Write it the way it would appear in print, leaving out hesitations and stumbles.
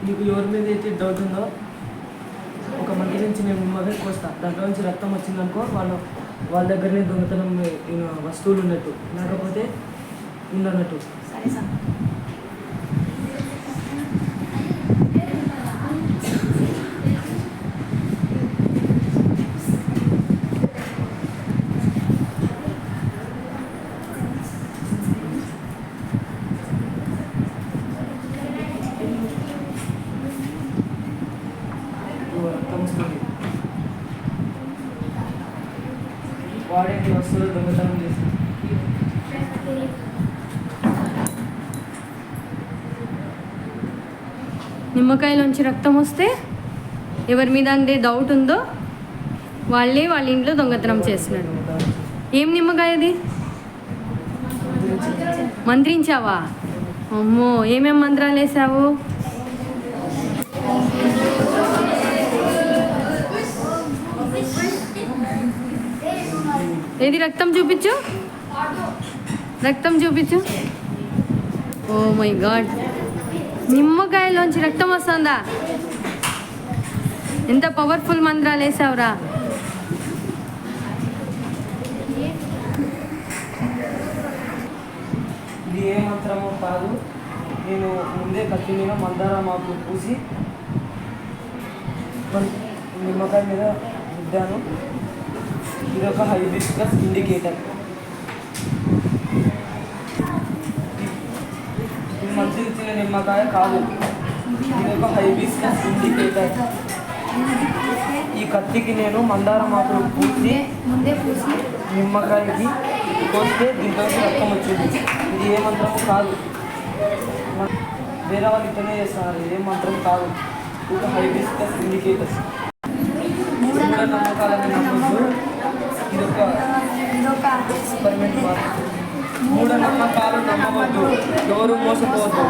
నీకు ఎవరి మీద అయితే డౌట్ ఉందో ఒక మంది నుంచి నేను నిమ్మకాయ కోస్తా, దాంట్లో నుంచి రక్తం వచ్చిందనుకో వాళ్ళ దగ్గరనే దొంగతనం వస్తువులు ఉన్నట్టు, లేకపోతే ఉండన్నట్టు. సరే సార్. రక్తం వస్తుంది. వాడేంటి వస్తువులు దొంగతనం చేసి నిమ్మకాయలోంచి రక్తం వస్తే ఎవరి మీద అంటే డౌట్ ఉందో వాళ్ళే వాళ్ళ ఇంట్లో దొంగతనం చేస్తున్నాడు. ఏం నిమ్మకాయ అది? మంత్రించావా? అమ్మో, ఏమేం మంత్రాలు వేసావు? ఏది రక్తం చూపించు, రక్తం చూపించు. ఓ మై గాడ్, నిమ్మకాయలోంచి రక్తం వస్తుందా? ఎంత పవర్ఫుల్ మంత్రాలు వేసావురా. ఇది ఏ మంత్రమో కాదు, నేను ముందే కత్తి మీద మందారం ఆకు పూసి నిమ్మకాయ మీద రుద్దాను. ఇది ఒక హైబిస్కస్ ఇండికేటర్. ఇది మంచిది ఇచ్చిన నిమ్మకాయ కాదు, ఇది ఒక హైబిస్కస్ ఇండికేటర్. ఈ కత్తికి నేను మందారం ఆకులు పూసి నిమ్మకాయకి కోస్తే దీంట్లో రక్తం వచ్చింది. ఇది ఏ మంత్రము కాదు, వేరే వాళ్ళు ఇట్లనే చేస్తున్నారు. ఏ మంత్రం కాదు, ఒక హైబిస్కస్ ఇండికేటర్స్. మూఢనమ్మకాలని నమ్మద్దు, ఇది ఒక ఎక్స్పెరిమెంట్. మూఢనమ్మకాలు నమ్మవద్దు, ఎవరు మోసపోవద్దు.